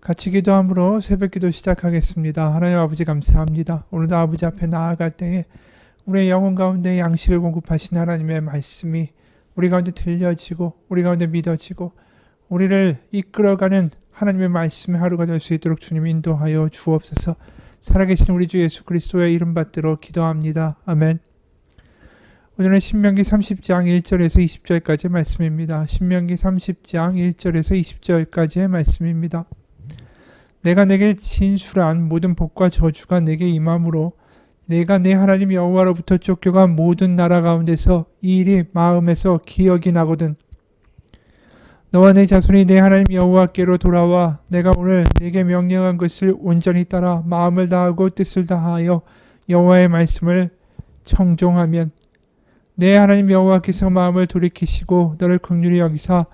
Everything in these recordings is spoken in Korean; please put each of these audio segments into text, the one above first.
같이 기도함으로 새벽기도 시작하겠습니다. 하나님 아버지 감사합니다. 오늘도 아버지 앞에 나아갈 때에 우리의 영혼 가운데 양식을 공급하신 하나님의 말씀이 우리 가운데 들려지고 우리 가운데 믿어지고 우리를 이끌어가는 하나님의 말씀의 하루가 될 수 있도록 주님 인도하여 주옵소서. 살아계신 우리 주 예수 그리스도의 이름 받들어 기도합니다. 아멘. 오늘은 신명기 30장 1절에서 20절까지의 말씀입니다. 신명기 30장 1절에서 20절까지의 말씀입니다. 내가 내게 진술한 모든 복과 저주가 내게 임함으로 내가 내 하나님 여호와로부터 쫓겨간 모든 나라 가운데서 이 일이 마음에서 기억이 나거든. 너와 내 자손이 내 하나님 여호와께로 돌아와 내가 오늘 네게 명령한 것을 온전히 따라 마음을 다하고 뜻을 다하여 여호와의 말씀을 청종하면 내 하나님 여호와께서 마음을 돌이키시고 너를 긍휼히 여기사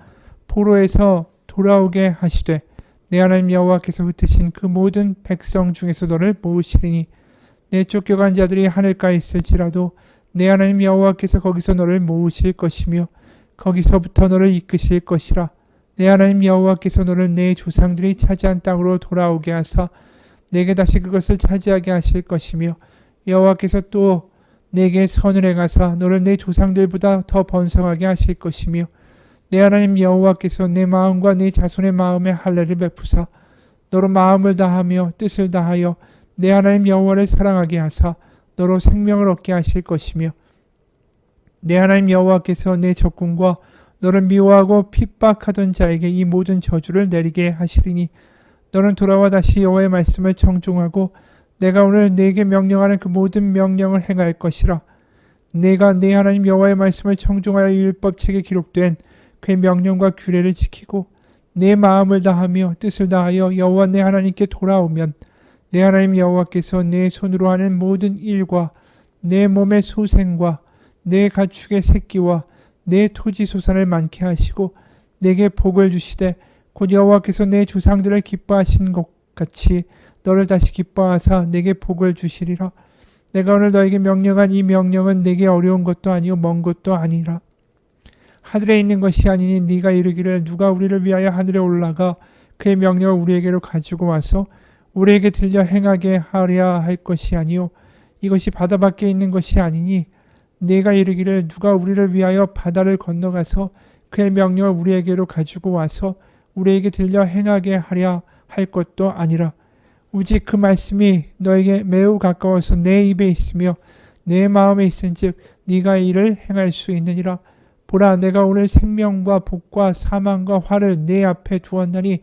포로에서 돌아오게 하시되 내 하나님 여호와께서 흩으신 그 모든 백성 중에서 너를 모으시리니 내 쫓겨간 자들이 하늘가에 있을지라도 내 하나님 여호와께서 거기서 너를 모으실 것이며 거기서부터 너를 이끄실 것이라. 내 하나님 여호와께서 너를 내 조상들이 차지한 땅으로 돌아오게 하사 내게 다시 그것을 차지하게 하실 것이며 여호와께서 또 내게 선을 행하사 너를 내 조상들보다 더 번성하게 하실 것이며 내 하나님 여호와께서 내 마음과 내 자손의 마음에 할례를 베푸사 너로 마음을 다하며 뜻을 다하여 내 하나님 여호와를 사랑하게 하사 너로 생명을 얻게 하실 것이며 내 하나님 여호와께서 내 적군과 너를 미워하고 핍박하던 자에게 이 모든 저주를 내리게 하시리니 너는 돌아와 다시 여호와의 말씀을 청종하고 내가 오늘 네게 명령하는 그 모든 명령을 행할 것이라. 내가 내 하나님 여호와의 말씀을 청종하여 율법책에 기록된 그의 명령과 규례를 지키고 내 마음을 다하며 뜻을 다하여 여호와 내 하나님께 돌아오면 내 하나님 여호와께서 내 손으로 하는 모든 일과 내 몸의 소생과 내 가축의 새끼와 내 토지 소산을 많게 하시고 내게 복을 주시되 곧 여호와께서 내 조상들을 기뻐하신 것 같이 너를 다시 기뻐하사 내게 복을 주시리라. 내가 오늘 너에게 명령한 이 명령은 내게 어려운 것도 아니요 먼 것도 아니라. 하늘에 있는 것이 아니니 네가 이르기를 누가 우리를 위하여 하늘에 올라가 그의 명령을 우리에게로 가지고 와서 우리에게 들려 행하게 하랴 할 것이 아니요 이것이 바다 밖에 있는 것이 아니니 네가 이르기를 누가 우리를 위하여 바다를 건너가서 그의 명령을 우리에게로 가지고 와서 우리에게 들려 행하게 하랴 할 것도 아니라. 오직 그 말씀이 너에게 매우 가까워서 내 입에 있으며 내 마음에 있은즉 네가 이를 행할 수 있느니라. 보라 내가 오늘 생명과 복과 사망과 화를 내 앞에 두었나니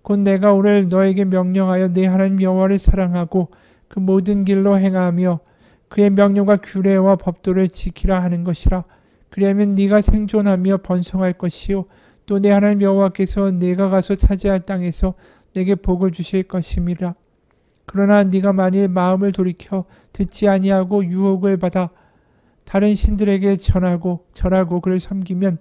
곧 내가 오늘 너에게 명령하여 내 하나님 여호와를 사랑하고 그 모든 길로 행하며 그의 명령과 규례와 법도를 지키라 하는 것이라. 그리하면 네가 생존하며 번성할 것이요 또 내 하나님 여호와께서 내가 가서 차지할 땅에서 내게 복을 주실 것임이라. 그러나 네가 만일 마음을 돌이켜 듣지 아니하고 유혹을 받아 다른 신들에게 절하고 그를 섬기면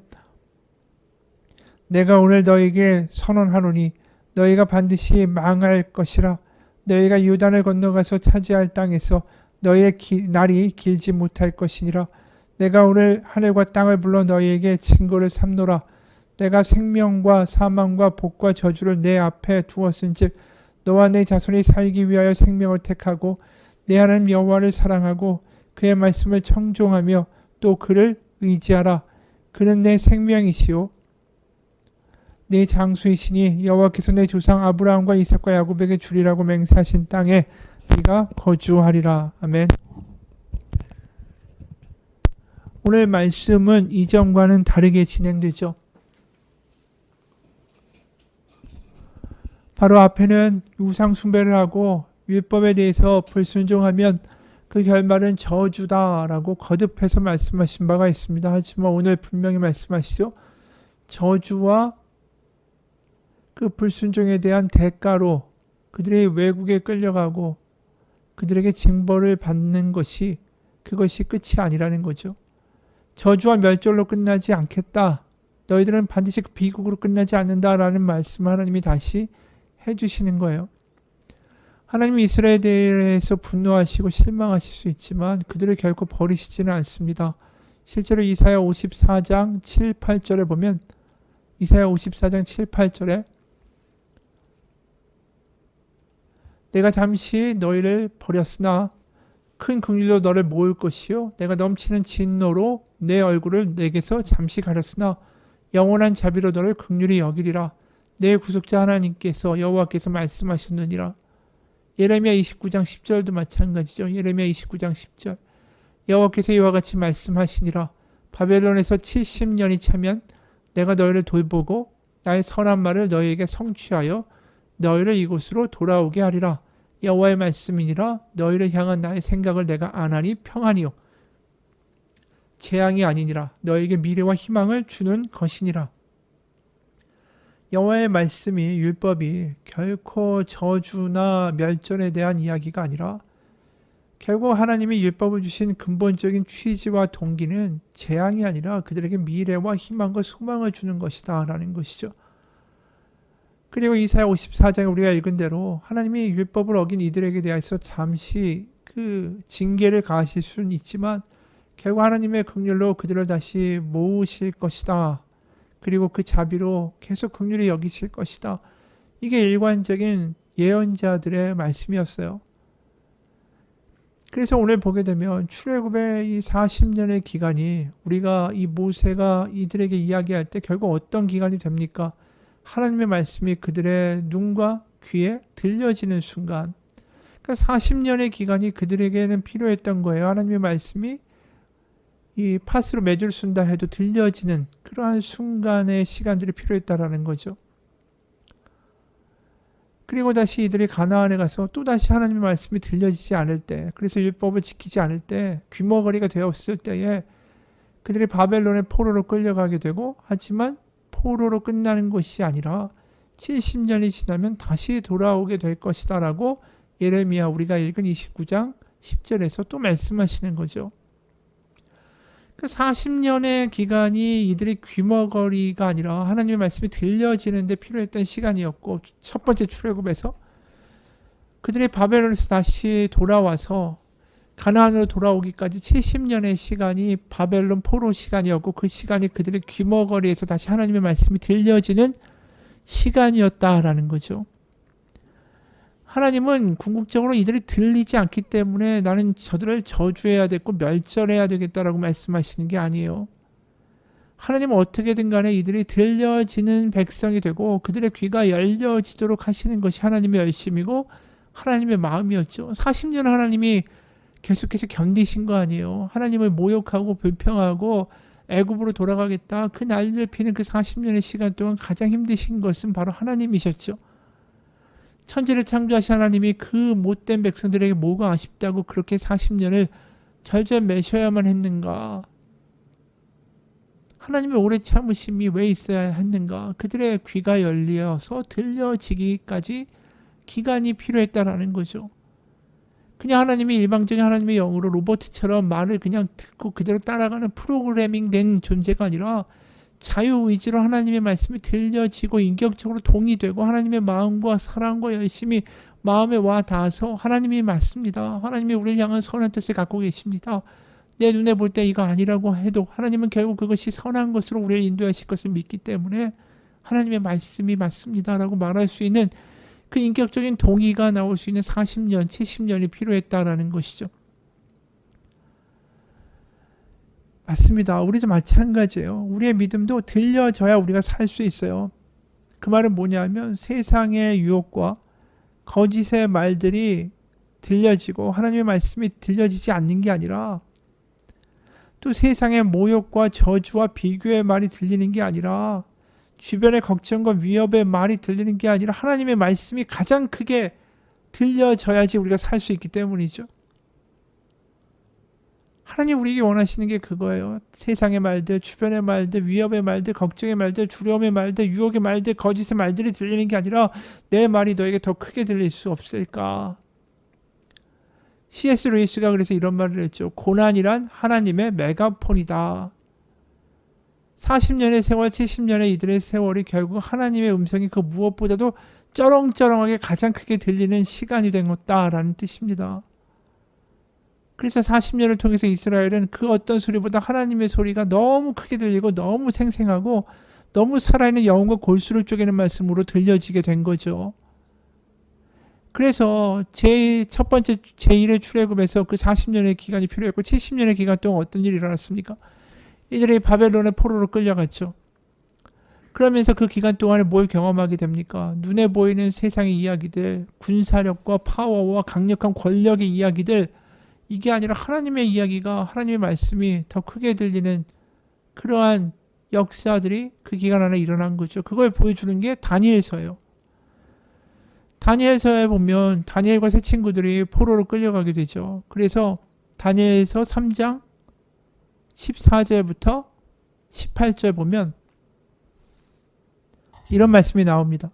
내가 오늘 너에게 선언하노니 너희가 반드시 망할 것이라. 너희가 요단을 건너가서 차지할 땅에서 너희의 날이 길지 못할 것이니라. 내가 오늘 하늘과 땅을 불러 너희에게 증거를 삼노라. 내가 생명과 사망과 복과 저주를 내 앞에 두었은즉 너와 내 자손이 살기 위하여 생명을 택하고 내 하나님 여호와를 사랑하고 그의 말씀을 청종하며 또 그를 의지하라. 그는 내 생명이시요 내 장수이시니 여호와께서 내 조상 아브라함과 이삭과 야곱에게 주리라고 맹세하신 땅에 네가 거주하리라. 아멘. 오늘 말씀은 이전과는 다르게 진행되죠. 바로 앞에는 우상 숭배를 하고 율법에 대해서 불순종하면 그 결말은 저주다라고 거듭해서 말씀하신 바가 있습니다. 하지만 오늘 분명히 말씀하시죠. 저주와 그 불순종에 대한 대가로 그들의 외국에 끌려가고 그들에게 징벌을 받는 것이 그것이 끝이 아니라는 거죠. 저주와 멸절로 끝나지 않겠다. 너희들은 반드시 비극으로 끝나지 않는다라는 말씀을 하나님이 다시 해주시는 거예요. 하나님이 이스라엘에 대해서 분노하시고 실망하실 수 있지만 그들을 결코 버리시지는 않습니다. 실제로 이사야 54장 7, 8절에 보면 이사야 54장 7, 8절에 내가 잠시 너희를 버렸으나 큰 긍휼로 너를 모을 것이요 내가 넘치는 진노로 내 얼굴을 내게서 잠시 가렸으나 영원한 자비로 너를 긍휼히 여기리라. 내 구속자 하나님께서 여호와께서 말씀하셨느니라. 예레미야 29장 10절도 마찬가지죠. 예레미야 29장 10절 여호와께서 이와 같이 말씀하시니라. 바벨론에서 70년이 차면 내가 너희를 돌보고 나의 선한 말을 너희에게 성취하여 너희를 이곳으로 돌아오게 하리라. 여호와의 말씀이니라. 너희를 향한 나의 생각을 내가 안하니 평안이요 재앙이 아니니라. 너희에게 미래와 희망을 주는 것이니라. 여호와의 말씀이 율법이 결코 저주나 멸절에 대한 이야기가 아니라 결국 하나님이 율법을 주신 근본적인 취지와 동기는 재앙이 아니라 그들에게 미래와 희망과 소망을 주는 것이다 라는 것이죠. 그리고 이사야 54장에 우리가 읽은 대로 하나님이 율법을 어긴 이들에게 대해서 잠시 그 징계를 가하실 수는 있지만 결국 하나님의 긍휼로 그들을 다시 모으실 것이다. 그리고 그 자비로 계속 긍휼히 여기실 것이다. 이게 일관적인 예언자들의 말씀이었어요. 그래서 오늘 보게 되면 출애굽의 이 40년의 기간이 우리가 이 모세가 이들에게 이야기할 때 결국 어떤 기간이 됩니까? 하나님의 말씀이 그들의 눈과 귀에 들려지는 순간, 그러니까 40년의 기간이 그들에게는 필요했던 거예요. 하나님의 말씀이 이 팥으로 매줄 쓴다 해도 들려지는 그러한 순간의 시간들이 필요했다라는 거죠. 그리고 다시 이들이 가나안에 가서 또다시 하나님의 말씀이 들려지지 않을 때, 그래서 율법을 지키지 않을 때, 귀머거리가 되었을 때에 그들이 바벨론의 포로로 끌려가게 되고, 하지만 포로로 끝나는 것이 아니라 70년이 지나면 다시 돌아오게 될 것이다 라고 예레미야 우리가 읽은 29장 10절에서 또 말씀하시는 거죠. 그 40년의 기간이 이들이 귀머거리가 아니라 하나님의 말씀이 들려지는데 필요했던 시간이었고, 첫 번째 출애굽에서 그들이 바벨론에서 다시 돌아와서 가나안으로 돌아오기까지 70년의 시간이 바벨론 포로 시간이었고, 그 시간이 그들의 귀머거리에서 다시 하나님의 말씀이 들려지는 시간이었다라는 거죠. 하나님은 궁극적으로 이들이 들리지 않기 때문에 나는 저들을 저주해야 되고 멸절해야 되겠다라고 말씀하시는 게 아니에요. 하나님은 어떻게든 간에 이들이 들려지는 백성이 되고 그들의 귀가 열려지도록 하시는 것이 하나님의 열심이고 하나님의 마음이었죠. 40년 하나님이 계속해서 견디신 거 아니에요. 하나님을 모욕하고 불평하고 애굽으로 돌아가겠다 그 난리를 피는 그 40년의 시간 동안 가장 힘드신 것은 바로 하나님이셨죠. 천지를 창조하신 하나님이 그 못된 백성들에게 뭐가 아쉽다고 그렇게 40년을 절절매셔야만 했는가? 하나님의 오래 참으심이 왜 있어야 했는가? 그들의 귀가 열려서 들려지기까지 기간이 필요했다라는 거죠. 그냥 하나님이 일방적인 하나님의 영으로 로봇처럼 말을 그냥 듣고 그대로 따라가는 프로그래밍 된 존재가 아니라 자유의지로 하나님의 말씀이 들려지고 인격적으로 동의되고 하나님의 마음과 사랑과 열심이 마음에 와 닿아서 하나님이 맞습니다. 하나님이 우리를 향한 선한 뜻을 갖고 계십니다. 내 눈에 볼 때 이거 아니라고 해도 하나님은 결국 그것이 선한 것으로 우리를 인도하실 것을 믿기 때문에 하나님의 말씀이 맞습니다라고 말할 수 있는 그 인격적인 동의가 나올 수 있는 40년, 70년이 필요했다라는 것이죠. 맞습니다. 우리도 마찬가지예요. 우리의 믿음도 들려져야 우리가 살 수 있어요. 그 말은 뭐냐면 세상의 유혹과 거짓의 말들이 들려지고 하나님의 말씀이 들려지지 않는 게 아니라, 또 세상의 모욕과 저주와 비교의 말이 들리는 게 아니라, 주변의 걱정과 위협의 말이 들리는 게 아니라 하나님의 말씀이 가장 크게 들려져야지 우리가 살 수 있기 때문이죠. 하나님 우리에게 원하시는 게 그거예요. 세상의 말들, 주변의 말들, 위협의 말들, 걱정의 말들, 두려움의 말들, 유혹의 말들, 거짓의 말들이 들리는 게 아니라 내 말이 너에게 더 크게 들릴 수 없을까? C.S. 루이스가 그래서 이런 말을 했죠. 고난이란 하나님의 메가폰이다. 40년의 세월, 70년의 이들의 세월이 결국 하나님의 음성이 그 무엇보다도 쩌렁쩌렁하게 가장 크게 들리는 시간이 된 것다라는 뜻입니다. 그래서 40년을 통해서 이스라엘은 그 어떤 소리보다 하나님의 소리가 너무 크게 들리고 너무 생생하고 너무 살아있는 영혼과 골수를 쪼개는 말씀으로 들려지게 된 거죠. 그래서 첫 번째 제1의 출애굽에서 그 40년의 기간이 필요했고 70년의 기간 동안 어떤 일이 일어났습니까? 이들이 바벨론의 포로로 끌려갔죠. 그러면서 그 기간 동안에 뭘 경험하게 됩니까? 눈에 보이는 세상의 이야기들, 군사력과 파워와 강력한 권력의 이야기들, 이게 아니라 하나님의 이야기가, 하나님의 말씀이 더 크게 들리는 그러한 역사들이 그 기간 안에 일어난 거죠. 그걸 보여주는 게 다니엘서예요. 다니엘서에 보면 다니엘과 세 친구들이 포로로 끌려가게 되죠. 그래서 다니엘서 3장 14절부터 18절 보면 이런 말씀이 나옵니다.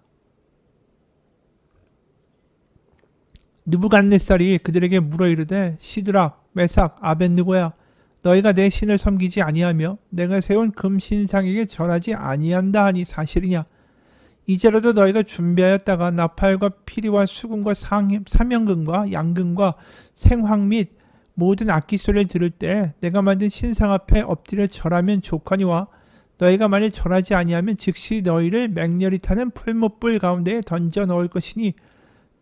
느부갓네살이 그들에게 물어 이르되 시드락, 메삭, 아벳느고야, 너희가 내 신을 섬기지 아니하며 내가 세운 금신상에게 절하지 아니한다 하니 사실이냐? 이제라도 너희가 준비하였다가 나팔과 피리와 수금과 사명금과 양금과 생황 및 모든 악기 소리를 들을 때 내가 만든 신상 앞에 엎드려 절하면 좋거니와 너희가 만일 절하지 아니하면 즉시 너희를 맹렬히 타는 풀무불 가운데에 던져 넣을 것이니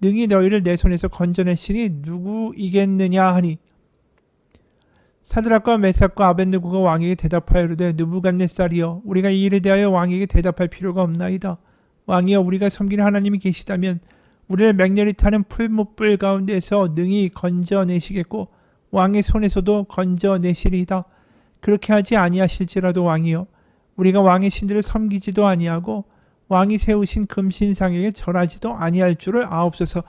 능히 너희를 내 손에서 건져내시니 누구이겠느냐 하니 사드락과 메삭과 아벳느고가 왕에게 대답하여 이르되 느부갓네살이여 우리가 이 일에 대하여 왕에게 대답할 필요가 없나이다. 왕이여 우리가 섬기는 하나님이 계시다면 우리를 맹렬히 타는 풀무불 가운데서 능히 건져내시겠고 왕의 손에서도 건져내시리이다. 그렇게 하지 아니하실지라도 왕이여 우리가 왕의 신들을 섬기지도 아니하고 왕이 세우신 금신상에게 절하지도 아니할 줄을 아옵소서.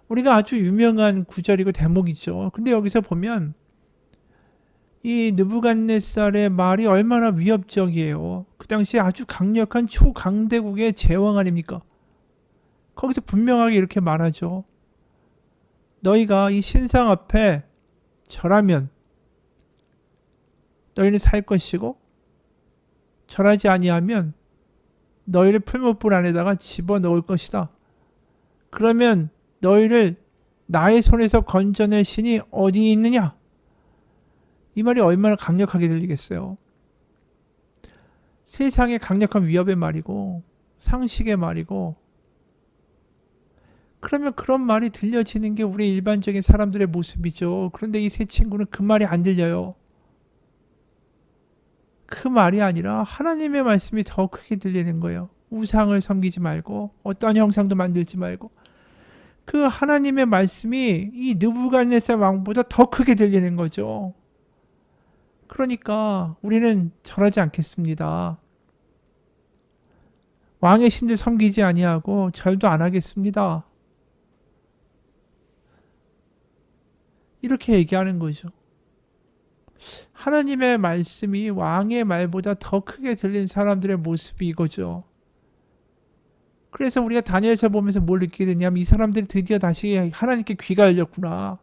우리가 아주 유명한 구절이고 대목이죠. 근데 여기서 보면 이 느부갓네살의 말이 얼마나 위협적이에요. 그 당시에 아주 강력한 초강대국의 제왕 아닙니까? 거기서 분명하게 이렇게 말하죠. 너희가 이 신상 앞에 절하면 너희는 살 것이고 절하지 아니하면 너희를 풀무불 안에다가 집어넣을 것이다. 그러면 너희를 나의 손에서 건져낼 신이 어디 있느냐? 이 말이 얼마나 강력하게 들리겠어요. 세상의 강력한 위협의 말이고 상식의 말이고, 그러면 그런 말이 들려지는 게 우리 일반적인 사람들의 모습이죠. 그런데 이 세 친구는 그 말이 안 들려요. 그 말이 아니라 하나님의 말씀이 더 크게 들리는 거예요. 우상을 섬기지 말고 어떠한 형상도 만들지 말고 그 하나님의 말씀이 이 느부갓네살 왕보다 더 크게 들리는 거죠. 그러니까 우리는 절하지 않겠습니다. 왕의 신들 섬기지 아니하고 절도 안 하겠습니다. 이렇게 얘기하는 거죠. 하나님의 말씀이 왕의 말보다 더 크게 들린 사람들의 모습이 이거죠. 그래서 우리가 다니엘서 보면서 뭘 느끼게 되냐면 이 사람들이 드디어 다시 하나님께 귀가 열렸구나.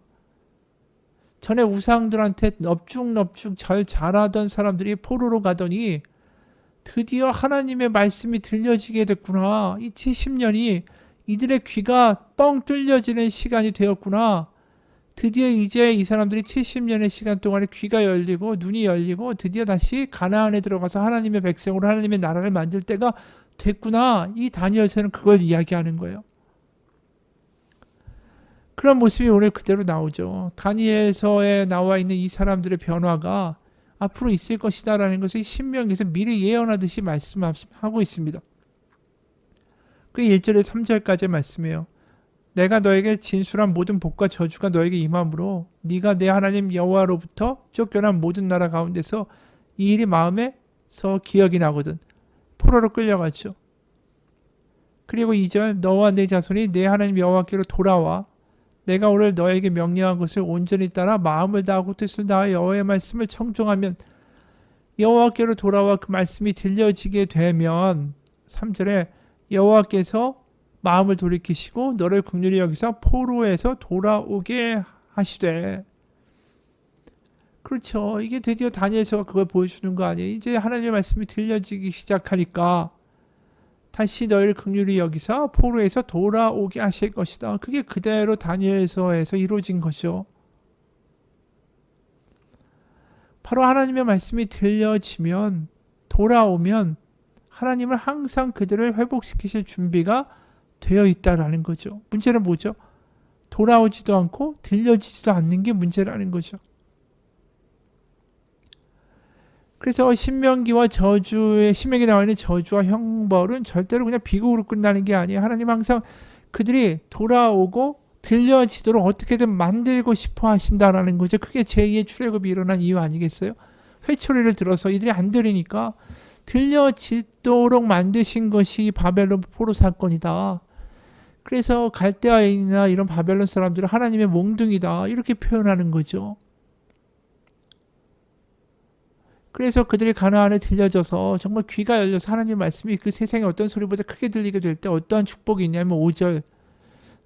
전에 우상들한테 넙죽넙죽 절 잘하던 사람들이 포로로 가더니 드디어 하나님의 말씀이 들려지게 됐구나. 이 70년이 이들의 귀가 뻥 뚫려지는 시간이 되었구나. 드디어 이제 이 사람들이 70년의 시간 동안에 귀가 열리고 눈이 열리고 드디어 다시 가나안에 들어가서 하나님의 백성으로 하나님의 나라를 만들 때가 됐구나. 이 다니엘서는 그걸 이야기하는 거예요. 그런 모습이 오늘 그대로 나오죠. 다니엘서에 나와 있는 이 사람들의 변화가 앞으로 있을 것이다 라는 것을 신명기에서 미리 예언하듯이 말씀하고 있습니다. 그 1절에 3절까지의 말씀이에요. 내가 너에게 진술한 모든 복과 저주가 너에게 임함으로 네가 내 하나님 여호와로부터 쫓겨난 모든 나라 가운데서 이 일이 마음에서 기억이 나거든. 포로로 끌려갔죠. 그리고 2절 너와 내 자손이 내 하나님 여호와께로 돌아와 내가 오늘 너에게 명령한 것을 온전히 따라 마음을 다하고 뜻을 다하여 여호와의 말씀을 청종하면 여호와께로 돌아와 그 말씀이 들려지게 되면 3절에 여호와께서 마음을 돌이키시고 너를 긍휼히 여기서 포로에서 돌아오게 하시되. 그렇죠. 이게 드디어 다니엘서가 그걸 보여주는 거 아니에요. 이제 하나님의 말씀이 들려지기 시작하니까 다시 너희를 긍휼히 여기서 포로에서 돌아오게 하실 것이다. 그게 그대로 다니엘서에서 이루어진 거죠. 바로 하나님의 말씀이 들려지면 돌아오면 하나님은 항상 그들을 회복시키실 준비가 되어 있다라는 거죠. 문제는 뭐죠? 돌아오지도 않고 들려지지도 않는 게 문제라는 거죠. 그래서 신명기와 신명기 나와 있는 저주와 형벌은 절대로 그냥 비극으로 끝나는 게 아니에요. 하나님 항상 그들이 돌아오고 들려지도록 어떻게든 만들고 싶어 하신다라는 거죠. 그게 제2의 출애굽이 일어난 이유 아니겠어요? 회초리를 들어서 이들이 안 들으니까 들려지도록 만드신 것이 바벨론 포로 사건이다. 그래서 갈대아인이나 이런 바벨론 사람들은 하나님의 몽둥이다 이렇게 표현하는 거죠. 그래서 그들이 가나안에 들려져서 정말 귀가 열려서 하나님의 말씀이 그 세상에 어떤 소리보다 크게 들리게 될 때 어떠한 축복이 있냐면 5절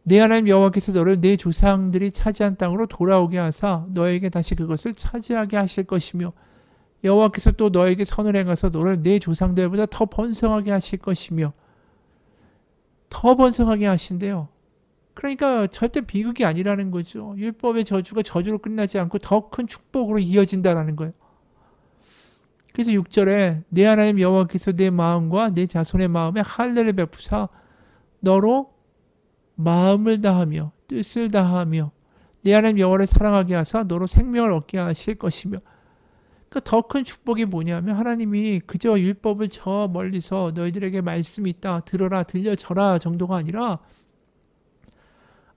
내 하나님 여호와께서 너를 내 조상들이 차지한 땅으로 돌아오게 하사 너에게 다시 그것을 차지하게 하실 것이며 여호와께서 또 너에게 선을 행하사 너를 내 조상들보다 더 번성하게 하실 것이며 더 번성하게 하신대요. 그러니까 절대 비극이 아니라는 거죠. 율법의 저주가 저주로 끝나지 않고 더 큰 축복으로 이어진다라는 거예요. 그래서 6절에 내 하나님 여호와께서 내 마음과 내 자손의 마음에 할례를 베푸사 너로 마음을 다하며 뜻을 다하며 내 하나님 여호와를 사랑하게 하사 너로 생명을 얻게 하실 것이며. 그러니까 더 큰 축복이 뭐냐면 하나님이 그저 율법을 저 멀리서 너희들에게 말씀이 있다 들어라 들려져라 정도가 아니라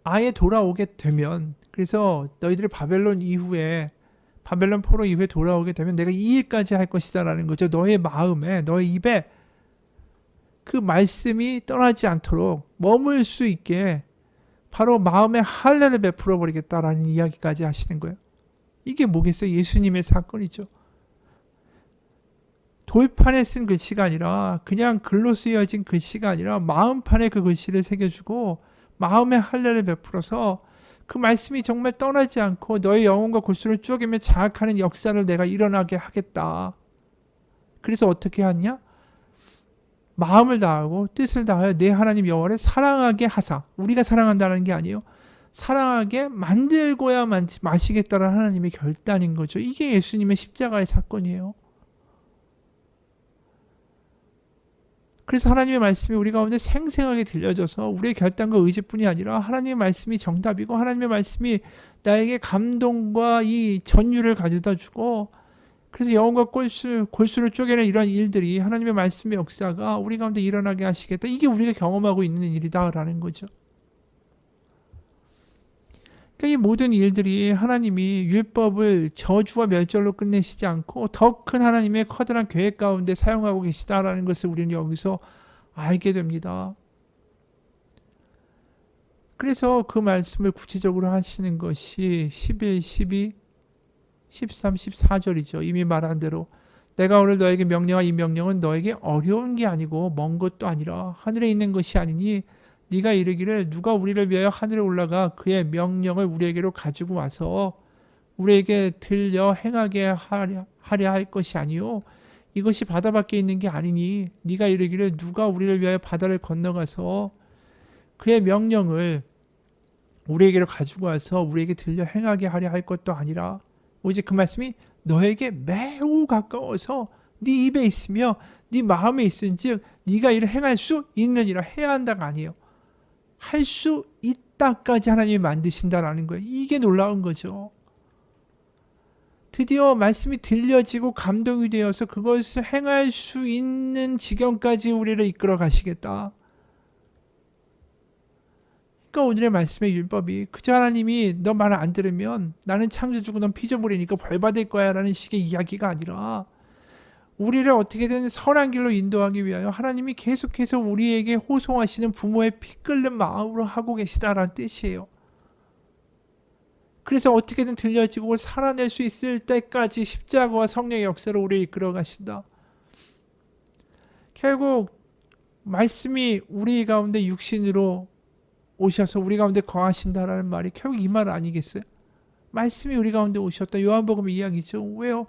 아예 돌아오게 되면 그래서 너희들이 바벨론 이후에 바벨론 포로 이후에 돌아오게 되면 내가 이 일까지 할 것이다라는 거죠. 너의 마음에 너의 입에 그 말씀이 떠나지 않도록 머물 수 있게 바로 마음에 할례를 베풀어 버리겠다라는 이야기까지 하시는 거예요. 이게 뭐겠어요? 예수님의 사건이죠. 돌판에 쓴 글씨가 아니라 그냥 글로 쓰여진 글씨가 아니라 마음판에 그 글씨를 새겨주고 마음에 할례를 베풀어서 그 말씀이 정말 떠나지 않고 너의 영혼과 골수를 쪼개며 자학하는 역사를 내가 일어나게 하겠다. 그래서 어떻게 하냐? 마음을 다하고 뜻을 다하여 내 하나님 여호와를 사랑하게 하사. 우리가 사랑한다는 게 아니에요. 사랑하게 만들고야 마시겠다는 하나님의 결단인 거죠. 이게 예수님의 십자가의 사건이에요. 그래서 하나님의 말씀이 우리 가운데 생생하게 들려져서 우리의 결단과 의지뿐이 아니라 하나님의 말씀이 정답이고 하나님의 말씀이 나에게 감동과 이 전율을 가져다 주고 그래서 영혼과 골수를 쪼개는 이런 일들이 하나님의 말씀의 역사가 우리 가운데 일어나게 하시겠다. 이게 우리가 경험하고 있는 일이다라는 거죠. 그러니까 이 모든 일들이 하나님이 율법을 저주와 멸절로 끝내시지 않고 더 큰 하나님의 커다란 계획 가운데 사용하고 계시다라는 것을 우리는 여기서 알게 됩니다. 그래서 그 말씀을 구체적으로 하시는 것이 11, 12, 13, 14절이죠. 이미 말한 대로 내가 오늘 너에게 명령한 이 명령은 너에게 어려운 게 아니고 먼 것도 아니라 하늘에 있는 것이 아니니 네가 이르기를 누가 우리를 위하여 하늘에 올라가 그의 명령을 우리에게로 가지고 와서 우리에게 들려 행하게 하려 할 것이 아니요 이것이 바다 밖에 있는 게 아니니 네가 이르기를 누가 우리를 위하여 바다를 건너가서 그의 명령을 우리에게로 가지고 와서 우리에게 들려 행하게 하려 할 것도 아니라 오직 그 말씀이 너에게 매우 가까워서 네 입에 있으며 네 마음에 있은즉 네가 이를 행할 수 있느니라. 해야 한다가 아니에요. 할 수 있다까지 하나님이 만드신다라는 거예요. 이게 놀라운 거죠. 드디어 말씀이 들려지고 감동이 되어서 그것을 행할 수 있는 지경까지 우리를 이끌어 가시겠다. 아까 오늘의 말씀의 율법이 그저 하나님이 너 말 안 들으면 나는 창조주고 넌 피조물이니까 벌 받을 거야 라는 식의 이야기가 아니라 우리를 어떻게든 선한 길로 인도하기 위하여 하나님이 계속해서 우리에게 호송하시는 부모의 피 끓는 마음으로 하고 계시다라는 뜻이에요. 그래서 어떻게든 들려지고 살아낼 수 있을 때까지 십자가와 성령의 역사로 우리를 이끌어 가신다. 결국 말씀이 우리 가운데 육신으로 오셔서 우리 가운데 거하신다라는 말이 결국 이 말 아니겠어요? 말씀이 우리 가운데 오셨다. 요한복음 이야기죠. 왜요?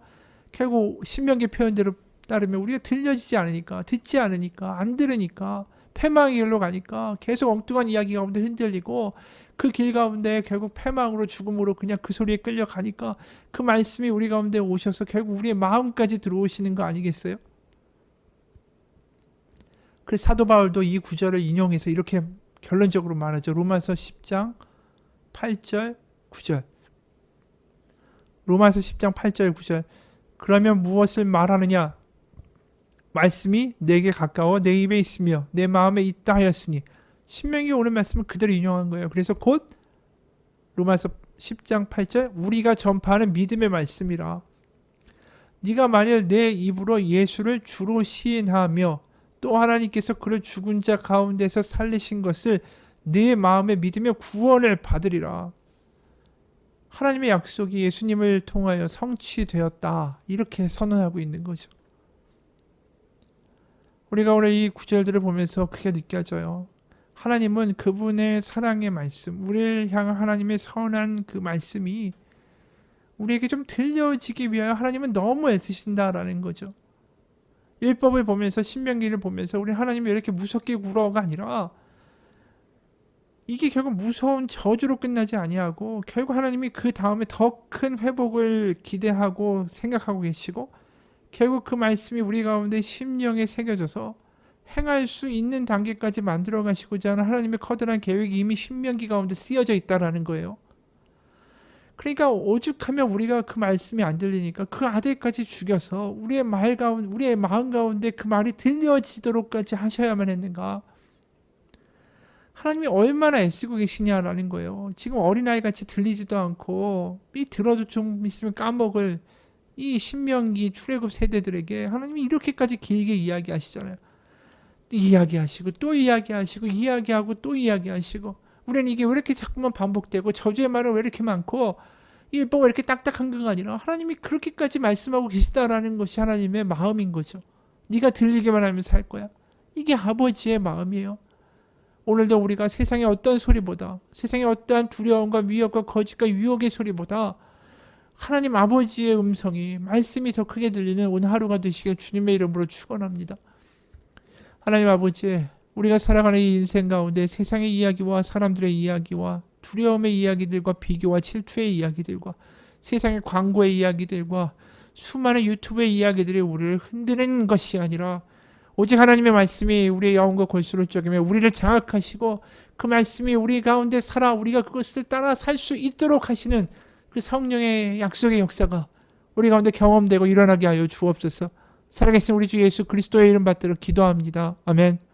결국 신명기 표현대로 따르면 우리가 들려지지 않으니까, 듣지 않으니까, 안 들으니까, 패망의 길로 가니까 계속 엉뚱한 이야기 가운데 흔들리고 그 길 가운데 결국 패망으로 죽음으로 그냥 그 소리에 끌려가니까 그 말씀이 우리 가운데 오셔서 결국 우리의 마음까지 들어오시는 거 아니겠어요? 그래서 사도 바울도 이 구절을 인용해서 이렇게 결론적으로 말하죠. 로마서 10장 8절 9절. 로마서 10장 8절 9절. 그러면 무엇을 말하느냐? 말씀이 내게 가까워 내 입에 있으며 내 마음에 있다 하였으니. 신명기 오는 말씀을 그대로 인용한 거예요. 그래서 곧 로마서 10장 8절 우리가 전파하는 믿음의 말씀이라. 네가 만일 내 입으로 예수를 주로 시인하며 또 하나님께서 그를 죽은 자 가운데서 살리신 것을 네 마음에 믿으며 구원을 받으리라. 하나님의 약속이 예수님을 통하여 성취되었다. 이렇게 선언하고 있는 거죠. 우리가 오늘 이 구절들을 보면서 그게 느껴져요. 하나님은 그분의 사랑의 말씀, 우리를 향한 하나님의 선한 그 말씀이 우리에게 좀 들려지기 위하여 하나님은 너무 애쓰신다라는 거죠. 율법을 보면서 신명기를 보면서 우리 하나님이 왜 이렇게 무섭게 굴어가 아니라 이게 결국 무서운 저주로 끝나지 아니하고 결국 하나님이 그 다음에 더 큰 회복을 기대하고 생각하고 계시고 결국 그 말씀이 우리 가운데 심령에 새겨져서 행할 수 있는 단계까지 만들어 가시고자 하는 하나님의 커다란 계획이 이미 신명기 가운데 쓰여져 있다라는 거예요. 그러니까 오죽하면 우리가 그 말씀이 안 들리니까 그 아들까지 죽여서 우리의 마음 가운데 그 말이 들려지도록까지 하셔야만 했는가. 하나님이 얼마나 애쓰고 계시냐라는 거예요. 지금 어린아이 같이 들리지도 않고 들어도 좀 있으면 까먹을 이 신명기 출애굽 세대들에게 하나님이 이렇게까지 길게 이야기하시잖아요. 이야기하시고 또 이야기하시고 이야기하고 또 이야기하시고 우리는 이게 왜 이렇게 자꾸만 반복되고 저주의 말은 왜 이렇게 많고 이 율법이 왜 이렇게 딱딱한 건 아니라 하나님이 그렇게까지 말씀하고 계시다라는 것이 하나님의 마음인 거죠. 네가 들리기만 하면 살 거야. 이게 아버지의 마음이에요. 오늘도 우리가 세상의 어떤 소리보다 세상의 어떠한 두려움과 위협과 거짓과 유혹의 소리보다 하나님 아버지의 음성이 말씀이 더 크게 들리는 오늘 하루가 되시길 주님의 이름으로 축원합니다. 하나님 아버지, 우리가 살아가는 이 인생 가운데 세상의 이야기와 사람들의 이야기와 두려움의 이야기들과 비교와 질투의 이야기들과 세상의 광고의 이야기들과 수많은 유튜브의 이야기들이 우리를 흔드는 것이 아니라 오직 하나님의 말씀이 우리의 영혼과 골수를 쪼개며 우리를 장악하시고 그 말씀이 우리 가운데 살아 우리가 그것을 따라 살 수 있도록 하시는 그 성령의 약속의 역사가 우리 가운데 경험되고 일어나게 하여 주옵소서. 살아계신 우리 주 예수 그리스도의 이름 받들어 기도합니다. 아멘.